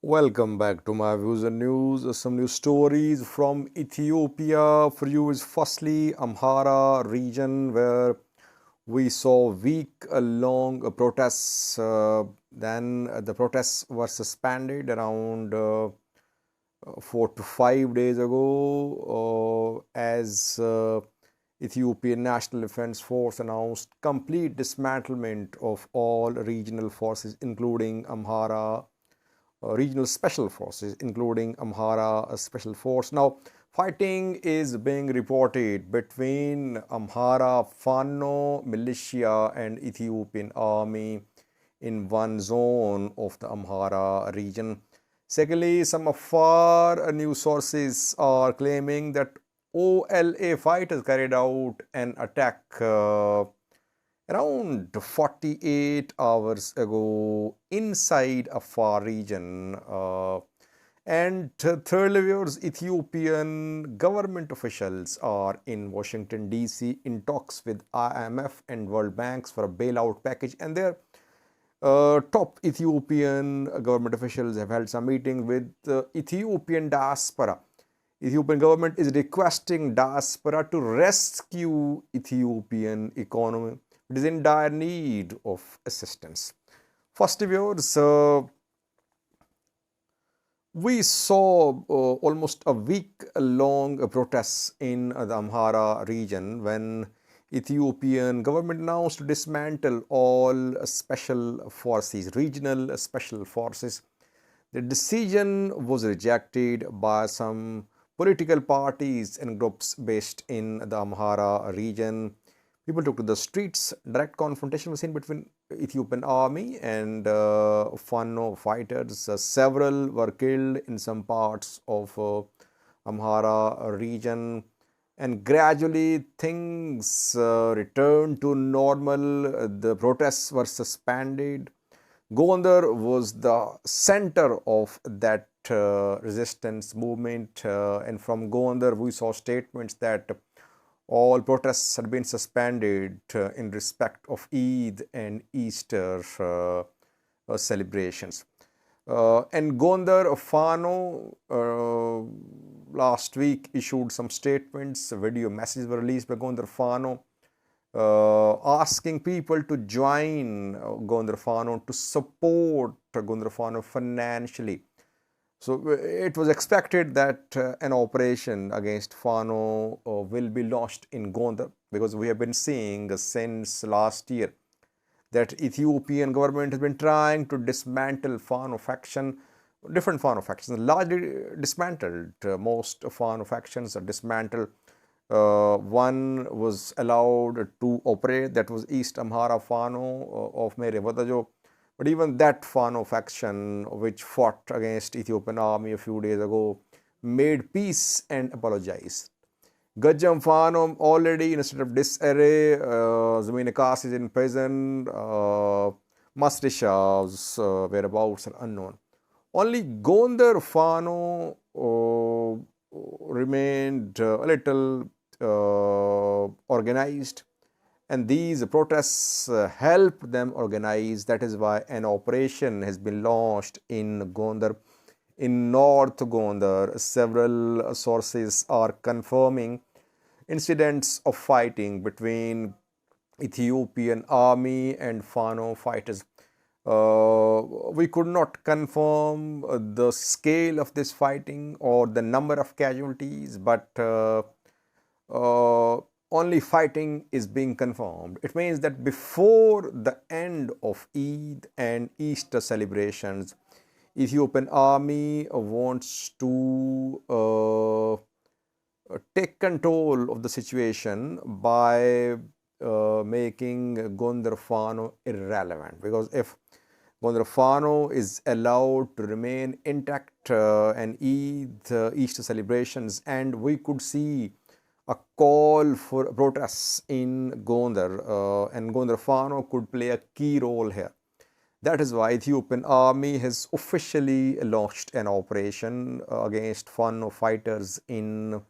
Welcome back to my views and news. Some new stories from Ethiopia for you is firstly Amhara region where we saw week-long protests. Then the protests were suspended around 4 to 5 days ago as Ethiopian National Defense Force announced complete dismantlement of all regional forces, including Amhara regional special forces, including Amhara Special Force. Now, fighting is being reported between Amhara Fano militia and Ethiopian army in one zone of the Amhara region. Secondly, some Afar news sources are claiming that OLA fighters carried out an attack around 48 hours ago inside Afar region. And thirdly, viewers, Ethiopian government officials are in Washington, D.C. in talks with IMF and World Banks for a bailout package. And their top Ethiopian government officials have held some meeting with Ethiopian Diaspora. Ethiopian government is requesting diaspora to rescue Ethiopian economy. It is in dire need of assistance. First, viewers, we saw almost a week-long protests in the Amhara region when Ethiopian government announced to dismantle all special forces, regional special forces. The decision was rejected by some political parties and groups based in the Amhara region. People took to the streets. Direct confrontation was seen between Ethiopian army and Fano fighters. Several were killed in some parts of Amhara region. And gradually things returned to normal. The protests were suspended. Gonder was the center of that resistance movement, and from Gonder we saw statements that all protests had been suspended in respect of Eid and Easter celebrations. And Gonder Fano last week issued some statements. Video messages were released by Gonder Fano asking people to join Gonder Fano, to support Gonder Fano financially. So it was expected that an operation against Fano will be launched in Gonder, because we have been seeing since last year that Ethiopian government has been trying to dismantle Fano faction. Different Fano factions, largely dismantled. Most Fano factions are dismantled. One was allowed to operate, that was East Amhara Fano of Mere Wadajo. But even that Fano faction, which fought against Ethiopian army a few days ago, made peace and apologized. Gajam Fano already in a state of disarray. Zameen Akas is in prison. Masri Shah's whereabouts are unknown. Only Gonder Fano remained a little organized, and these protests helped them organize. That is why an operation has been launched in Gonder, in North Gonder. Several sources are confirming incidents of fighting between Ethiopian army and Fano fighters. We could not confirm the scale of this fighting or the number of casualties, but only fighting is being confirmed. It means that before the end of Eid and Easter celebrations, Ethiopian army wants to take control of the situation by making Gonder Fano irrelevant. Because if Gonder Fano is allowed to remain intact and Eid, Easter celebrations, and we could see a call for protests in Gonder, and Gonder Fano could play a key role here. That is why Ethiopian army has officially launched an operation against Fano fighters in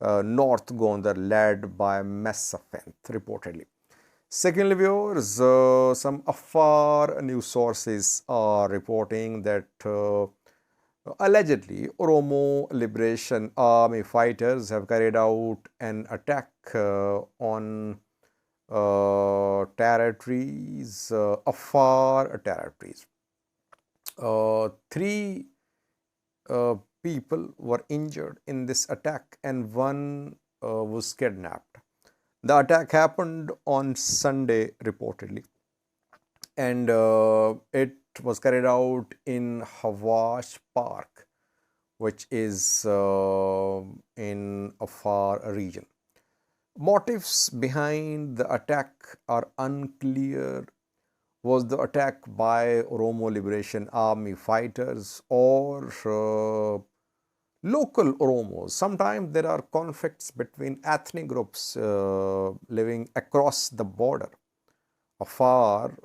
North Gonder, led by Messafent, reportedly. Secondly, viewers, some Afar news sources are reporting that Allegedly, Oromo Liberation Army fighters have carried out an attack on territories, Afar territories. Three people were injured in this attack and one was kidnapped. The attack happened on Sunday, reportedly, and it was carried out in Hawash Park, which is in Afar region. Motives behind the attack are unclear. Was the attack by Oromo Liberation Army fighters or local Oromos? Sometimes there are conflicts between ethnic groups living across the border. Afar,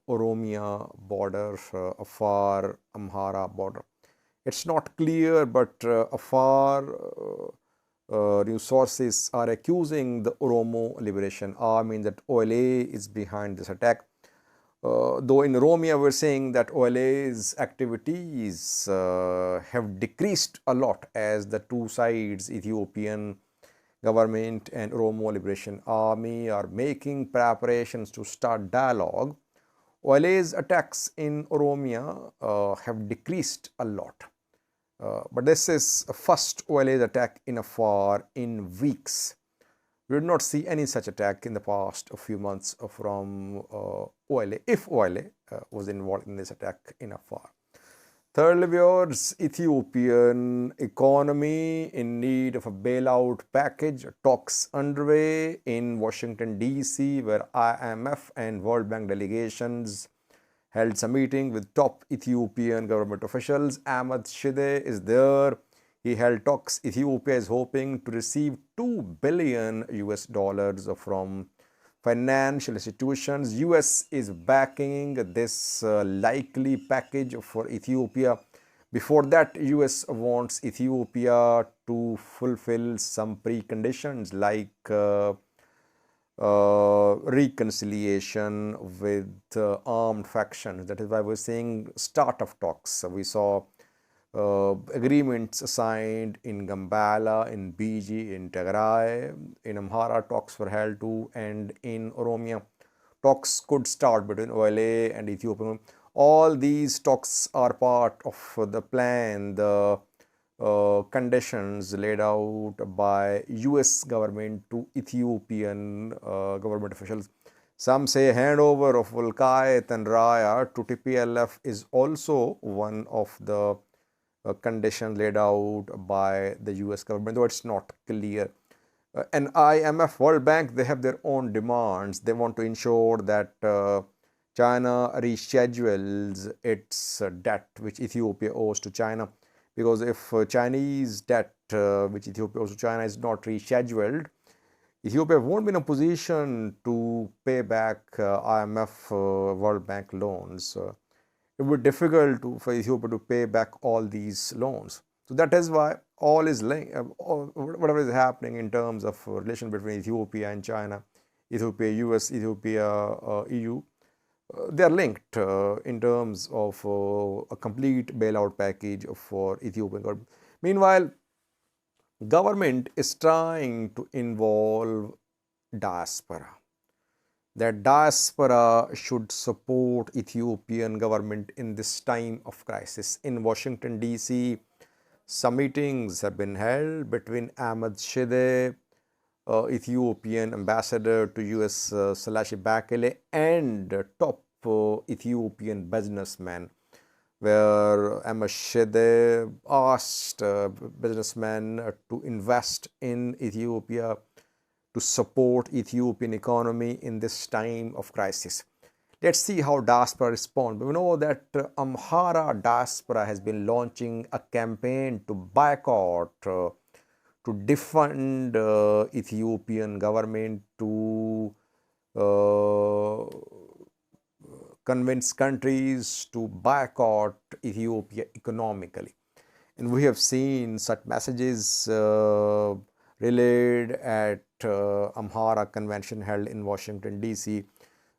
Oromia border, Afar, Amhara border. It's not clear, but Afar news sources are accusing the Oromo Liberation Army that OLA is behind this attack. Though in Oromia we're saying that OLA's activities have decreased a lot as the two sides, Ethiopian government and Oromo Liberation Army, are making preparations to start dialogue. OLA's attacks in Oromia have decreased a lot. But this is a first OLA's attack in Afar in weeks. We did not see any such attack in the past few months from OLA, if OLA was involved in this attack in Afar. Thirdly, viewers, Ethiopian economy in need of a bailout package. Talks underway in Washington, D.C., where IMF and World Bank delegations held a meeting with top Ethiopian government officials. Ahmed Shide is there. He held talks. Ethiopia is hoping to receive $2 billion from financial institutions. US is backing this likely package for Ethiopia. Before that, US wants Ethiopia to fulfill some preconditions like reconciliation with armed factions. That is why we're saying start of talks. We saw agreements signed in Gambala, in BG, in Tigray, in Amhara talks were held too, and in Oromia talks could start between OLA and Ethiopia. All these talks are part of the plan, the conditions laid out by US government to Ethiopian government officials. Some say handover of Volkayat and Raya to TPLF is also one of the conditions laid out by the US government, though it's not clear. And IMF, World Bank, they have their own demands. They want to ensure that China reschedules its debt which Ethiopia owes to China. Because if Chinese debt which Ethiopia owes to China is not rescheduled, Ethiopia won't be in a position to pay back IMF, World Bank loans. It would be difficult for Ethiopia to pay back all these loans. So that is why all is linked, whatever is happening in terms of relation between Ethiopia and China, Ethiopia, US, Ethiopia, EU, they are linked in terms of a complete bailout package for Ethiopian government. Meanwhile, government is trying to involve diaspora. That diaspora should support Ethiopian government in this time of crisis. In Washington, D.C., some meetings have been held between Ahmed Shide, Ethiopian ambassador to US, Salashi Bakele, and top Ethiopian businessmen, where Ahmed Shide asked businessmen to invest in Ethiopia, to support Ethiopian economy in this time of crisis. Let's see how diaspora respond. We know that Amhara diaspora has been launching a campaign to boycott, to defund Ethiopian government, to convince countries to boycott Ethiopia economically. And we have seen such messages relayed at Amhara convention held in Washington, D.C.,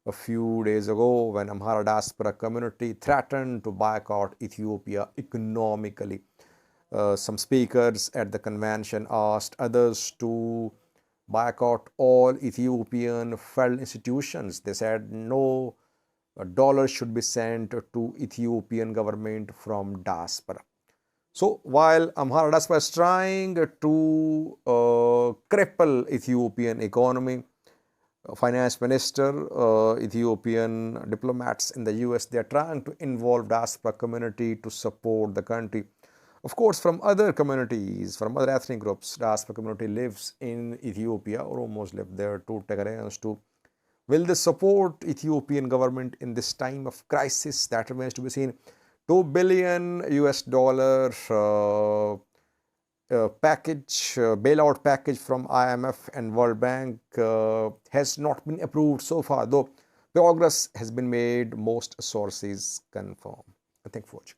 a few days ago when Amhara diaspora community threatened to boycott Ethiopia economically. Some speakers at the convention asked others to boycott all Ethiopian federal institutions. They said no dollar should be sent to Ethiopian government from diaspora. So while Amhara diaspora is trying to cripple Ethiopian economy, finance minister, Ethiopian diplomats in the US, they are trying to involve diaspora community to support the country. Of course, from other communities, from other ethnic groups, diaspora community lives in Ethiopia, Oromos live there too, Tigrayans too. Will they support Ethiopian government in this time of crisis? That remains to be seen. 2 billion US dollar bailout package from IMF and World Bank has not been approved so far, though progress has been made, most sources confirm. Thank you for watching.